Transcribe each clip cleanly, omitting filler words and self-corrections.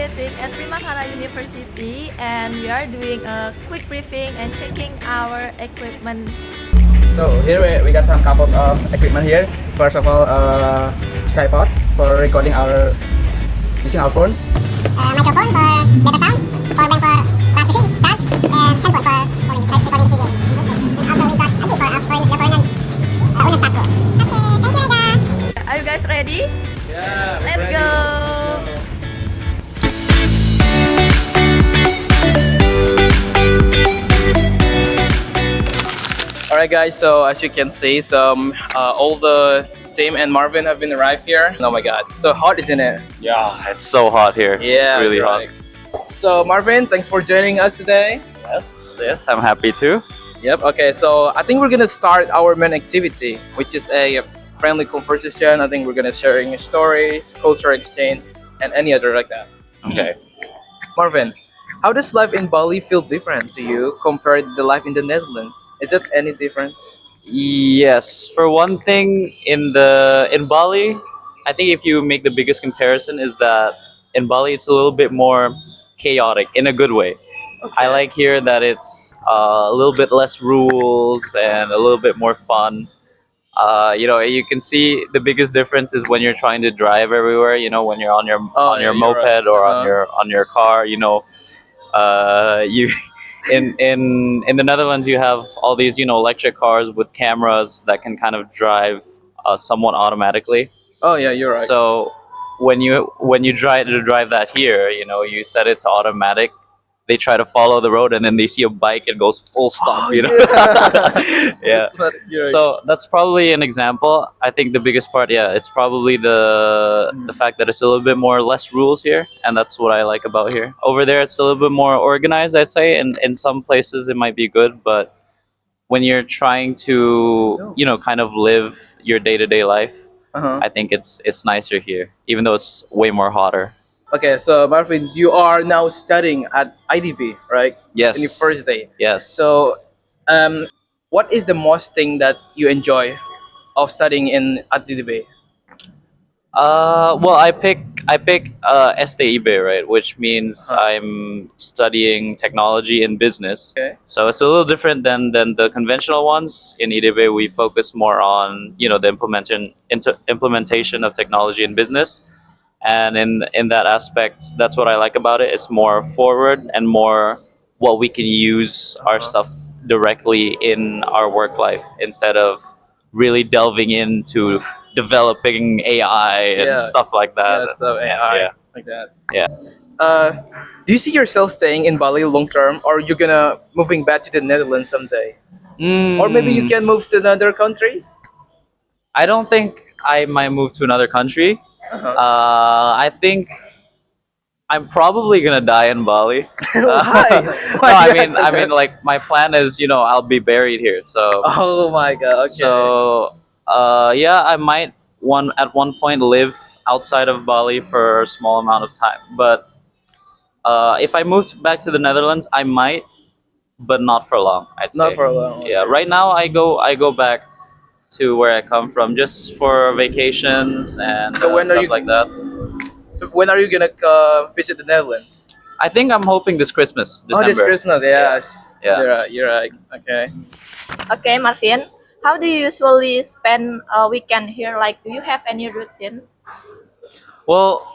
navigating at Primakara University and we are doing a quick briefing and checking our equipment. So here we got some couples of equipment here. First of all, tripod for recording our using our phone. Microphone for data sound, power bank for processing, charge, and handphone for recording the video. And also we got Ardy for recording Wulan start go. Okay, thank you Hendra. Are you guys ready? Yeah, Let's go! Alright guys, so as you can see, all the Tim and Marvin have been arrived here. Oh my god, so hot, isn't it? Yeah, it's so hot here. Yeah, really right. hot. So Marvin, thanks for joining us today. Yes, I'm happy too. Yep, okay, so I think we're gonna start our main activity, which is a friendly conversation. I think we're gonna sharing stories, culture exchange, and any other like that. Okay. Marvin, how does life in Bali feel different to you compared to the life in the Netherlands? Is it any difference? Yes, for one thing, in Bali, I think if you make the biggest comparison is that in Bali it's a little bit more chaotic in a good way. I like here that it's a little bit less rules and a little bit more fun. You can see the biggest difference is when you're trying to drive everywhere. You know, when you're on your You're moped right. or Uh-huh. on your car. You in the Netherlands you have all these electric cars with cameras that can kind of drive somewhat automatically. Oh yeah, you're right. So when you try to drive that here, you set it to automatic. They try to follow the road and then they see a bike and goes full stop. Oh, You know, yeah. yeah. You're right. So that's probably an example. I think the biggest part, yeah, it's probably the fact that it's a little bit more less rules here, and that's what I like about here. Over there, it's a little bit more organized, I'd say. And in some places, it might be good, but when you're trying to, kind of live your day to day life, Uh-huh. I think it's nicer here, even though it's way more hotter. Okay, so Marvin, you are now studying at IDB, right? Yes. University. Yes. So, what is the most thing that you enjoy of studying in at IDB? Well, I pick STIB, right, which means I'm studying technology in business. Okay. So it's a little different than the conventional ones. In IDB, we focus more on the implementation of technology in business, and in that aspect, that's what I like about it. It's more forward and more what we can use our stuff directly in our work life instead of really delving into developing AI and Yeah. stuff like that. Yeah, stuff AI Yeah. like that. Yeah. Do you see yourself staying in Bali long term, or you're gonna moving back to the Netherlands someday, or maybe you can move to another country? I don't think I might move to another country. Uh-huh. I think I'm probably gonna die in Bali. Why? No, Why I you mean, answer that? like my plan is, I'll be buried here. So, Oh my god. Okay. so, yeah, I might at one point live outside of Bali for a small amount of time. But if I moved back to the Netherlands, I might, but not for long. I'd say. Not for long. Yeah. Right now, I go back to where I come from just for vacations and So when are stuff you- like that. So when are you gonna visit the Netherlands? I think I'm hoping this Christmas, December. Oh, this Christmas. Yes. Yeah. You're right. You're right. Okay. Okay, Marvin, how do you usually spend a weekend here? Like, do you have any routine? Well,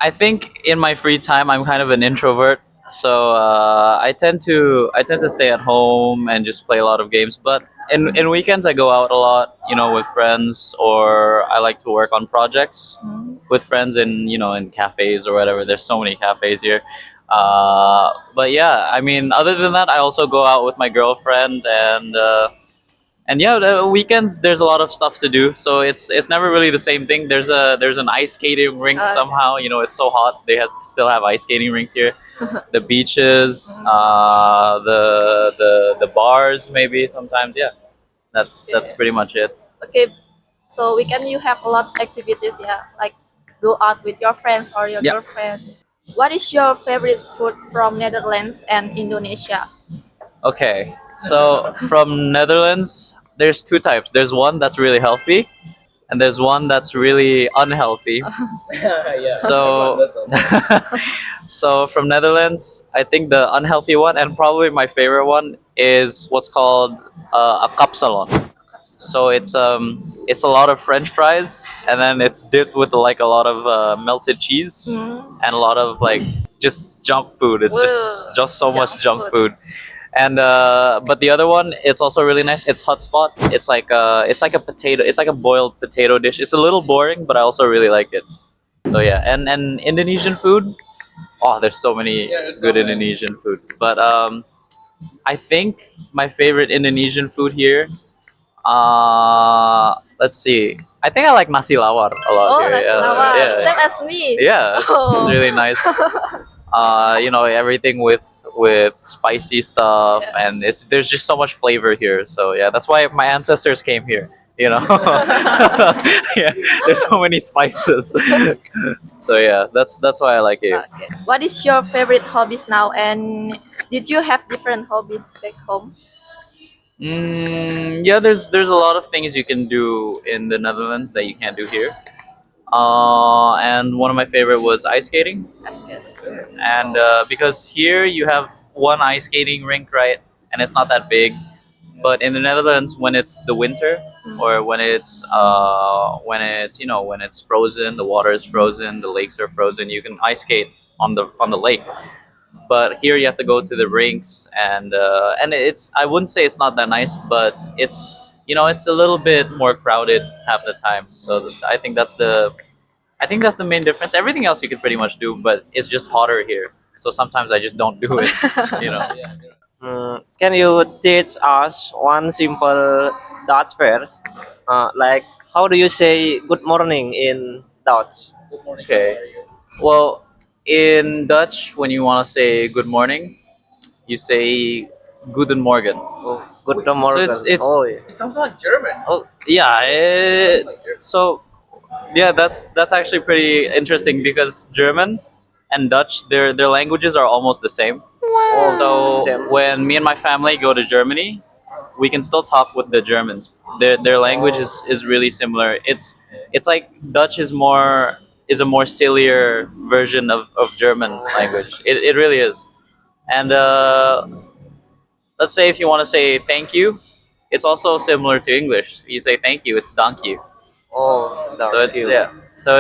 I think in my free time I'm kind of an introvert, so I tend to stay at home and just play a lot of games. But in weekends I go out a lot, with friends, or I like to work on projects with friends in cafes or whatever. There's so many cafes here. But yeah, I mean, other than that, I also go out with my girlfriend and yeah, the weekends there's a lot of stuff to do, so it's never really the same thing. There's an ice skating rink somehow. It's so hot. They still have ice skating rinks here. The beaches, the bars maybe sometimes. Yeah, that's pretty much it. Okay, so weekend you have a lot of activities, yeah, like go out with your friends or your Yeah. girlfriend. What is your favorite food from Netherlands and Indonesia? Okay, so from Netherlands, there's two types. There's one that's really healthy, and there's one that's really unhealthy. Yeah. So, so from Netherlands, I think the unhealthy one, and probably my favorite one, is what's called a kapsalon. So it's a lot of French fries, and then it's dipped with like a lot of melted cheese Mm. and a lot of like just junk food. It's just so much junk food. And but the other one, it's also really nice. It's hotspot. It's like a potato. It's like a boiled potato dish. It's a little boring, but I also really like it. So yeah, and Indonesian food. Oh, there's so many Yeah, there's so good many. Indonesian food. But I think my favorite Indonesian food here. Let's see. I think I like nasi lawar a lot Oh, here. nasi Yeah, lawar. yeah, Same as me. yeah. It's Oh. really nice. Everything with spicy stuff, Yes. and there's just so much flavor here. So yeah, that's why my ancestors came here. You know, yeah. There's so many spices. So yeah, that's why I like it. Okay. What is your favorite hobbies now? And did you have different hobbies back home? Yeah, there's a lot of things you can do in the Netherlands that you can't do here. And one of my favorite was ice skating. Ask it. And because here you have one ice skating rink, right? And it's not that big. But in the Netherlands, when it's the winter, or when it's frozen, the water is frozen, the lakes are frozen, you can ice skate on the lake. But here you have to go to the rinks, and it's, I wouldn't say it's not that nice, but it's a little bit more crowded half the time. So I think that's the main difference. Everything else you can pretty much do, but it's just hotter here. So sometimes I just don't do it. You know. Can you teach us one simple Dutch verse? Like, how do you say good morning in Dutch? Good morning. Okay. How are you? Well, in Dutch, when you want to say good morning, you say Guten Morgen. Oh, good So morning. it's Oh, yeah. It sounds like German. oh yeah. Like German. So yeah, that's actually pretty interesting because German and Dutch, their languages are almost the same. Oh, So same. when me and my family go to Germany, we can still talk with the Germans. Their language is really similar. It's like Dutch is a more sillier version of German language. It really is. And let's say if you want to say thank you, it's also similar to English. You say thank you, it's dank you. Oh, So thank it's you. yeah. So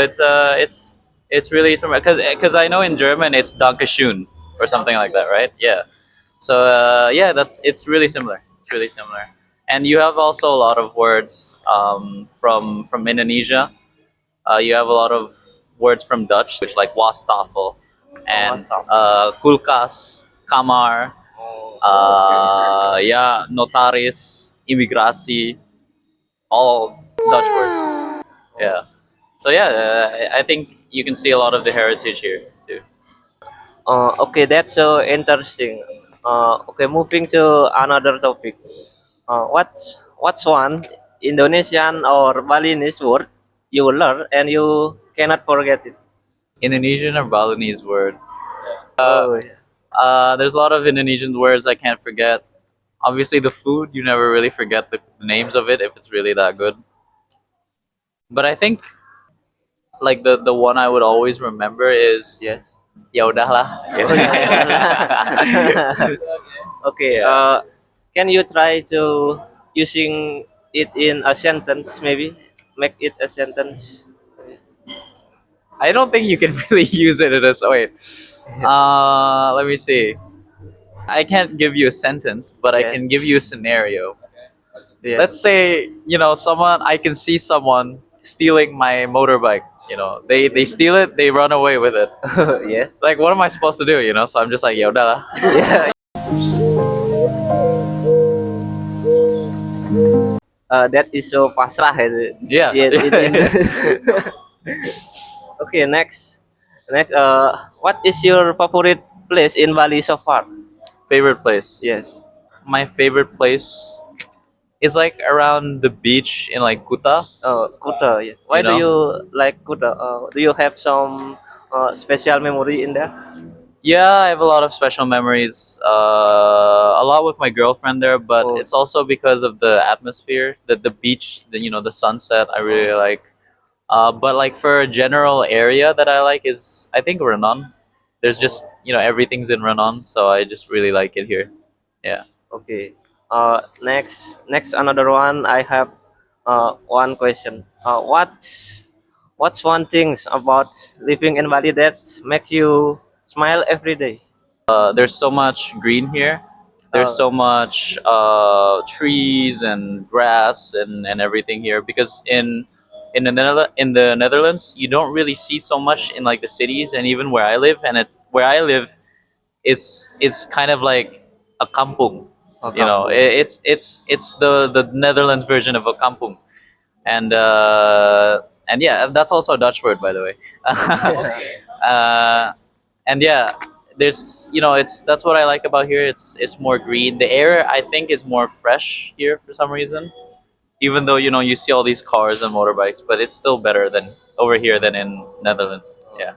it's really similar because I know in German it's Dankeschön or something like that, right? Yeah. So yeah, it's really similar. It's really similar. And you have also a lot of words from Indonesia. You have a lot of words from Dutch, which like wastafel Oh, and stuff. kulkas, kamar, yeah, notaris, imigrasi, all Dutch words. Yeah. So yeah, I think you can see a lot of the heritage here too. Okay, that's so interesting. Okay, moving to another topic. What's one Indonesian or Balinese word you learn and you cannot forget it? Indonesian or Balinese word. Oh, yeah. There's a lot of Indonesian words I can't forget. Obviously, the food you never really forget the names of it if it's really that good. But I think like the one I would always remember is Yes. ya udahlah. Oh, ya udahlah. Okay. Yeah. Can you try to using it in a sentence? Maybe make it a sentence. I don't think you can really use it in a wait. Let me see. I can't give you a sentence, but I can Yes. give you a scenario. Yeah. Let's say someone, I can see someone stealing my motorbike. They steal it, they run away with it. Yes. Like, what am I supposed to do? So I'm just like, ya udahlah. Yeah. That is so pasrah. Yeah. Okay. Next. Next. What is your favorite place in Bali so far? Favorite place. Yes. My favorite place is like around the beach in like Kuta. Kuta. Yes. Why You do know, you like Kuta? Do you have some special memory in there? Yeah, I have a lot of special memories. A lot with my girlfriend there, but Oh. it's also because of the atmosphere, the beach, the sunset. I really like. But like for a general area that I like is I think Renon. There's just everything's in Renon, so I just really like it here. Yeah. Okay. Next another one. I have one question. What's one things about living in Bali that makes you smile every day? There's so much green here. There's Uh, so much trees and grass and everything here because in the Netherlands you don't really see so much in like the cities and even where I live, and it's where I live is kind of like a kampung. Kampung. It's the Netherlands version of a kampung, and yeah, that's also a Dutch word, by the way. uh, and yeah, there's it's that's what I like about here. It's more green. The air I think is more fresh here for some reason. Even though you see all these cars and motorbikes, but it's still better than over here than in Netherlands. Yeah.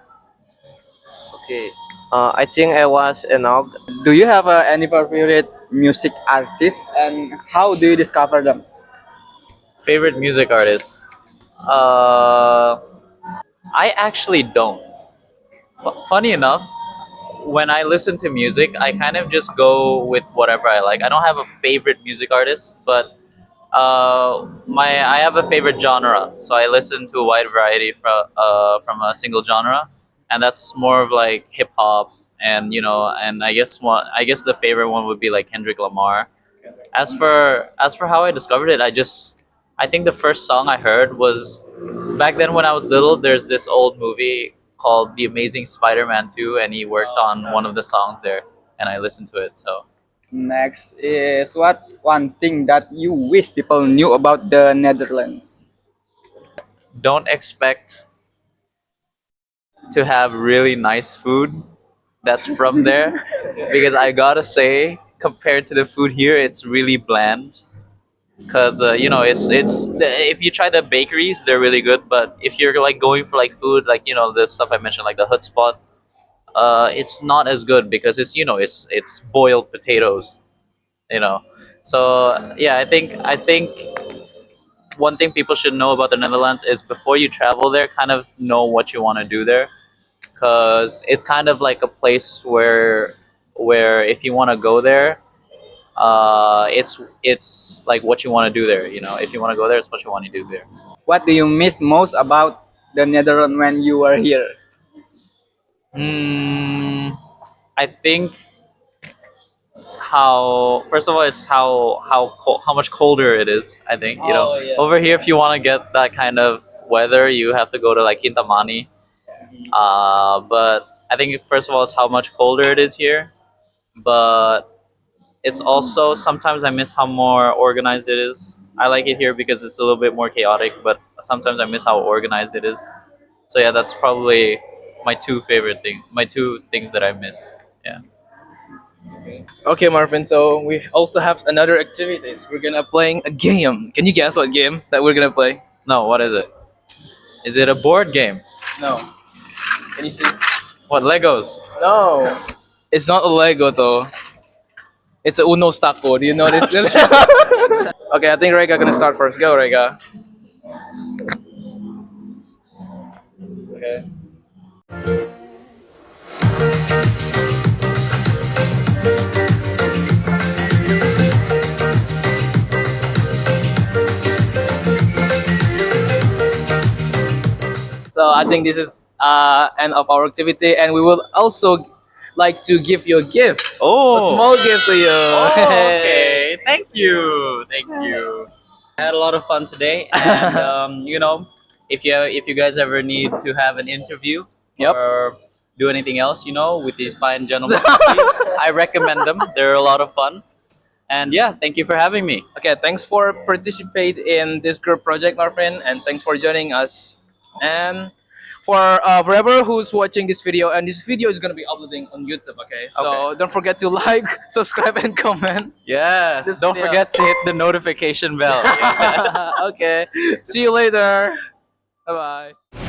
Okay. I think I was enough. Do you have any favorite music artist, and how do you discover them? Favorite music artist? Uh, I actually don't. Funny enough, when I listen to music, I kind of just go with whatever I like. I don't have a favorite music artist, but my I have a favorite genre, so I listen to a wide variety from a single genre, and that's more of like hip hop, and I guess the favorite one would be like Kendrick Lamar. As for how I discovered it, I think the first song I heard was back then when I was little. There's this old movie called The Amazing Spider-Man 2, and he worked on one of the songs there, and I listened to it. So Next is what's one thing that you wish people knew about the Netherlands? don't expect to have really nice food that's from there, because I gotta say, compared to the food here, it's really bland. Because if you try the bakeries, they're really good, but if you're like going for like food, like the stuff I mentioned, like the hut spot, it's not as good because it's boiled potatoes, you know. So yeah, I think one thing people should know about the Netherlands is before you travel there, kind of know what you want to do there, because it's kind of like a place where if you want to go there, it's like what you want to do there. If you want to go there, it's what you want to do there. What do you miss most about the Netherlands when you were here? Hmm. I think how first of all it's how much colder it is. I think over here if you want to get that kind of weather, you have to go to like Kintamani. But I think first of all it's how much colder it is here. But it's also sometimes I miss how more organized it is. I like it here because it's a little bit more chaotic, but sometimes I miss how organized it is. So yeah, that's probably my two things that I miss. Yeah. Okay, Marvin. So we also have another activities. We're gonna playing a game. Can you guess what game that we're gonna play? No, what is it? Is it a board game? No. Can you see? What, Legos? No. It's not a Lego though. It's a Uno Stacco. Do you know this? Okay, I think Rega gonna start first. Go, Rega. Okay. So I think this is end of our activity, and we will also like to give you a gift, a Oh. small gift to you. Okay. Thank you. Thank you. I had a lot of fun today, and if you guys ever need to have an interview Yep. or do anything else, with these fine gentlemen, please, I recommend them. They're a lot of fun, and yeah, thank you for having me. Okay, thanks for participate in this group project, Marvin, and thanks for joining us. And forever who's watching this video, and this video is gonna be uploading on YouTube. Okay, so Okay. don't forget to like, subscribe, and comment. Yes. This Don't video. forget to hit the notification bell. Okay, see you later. Bye bye.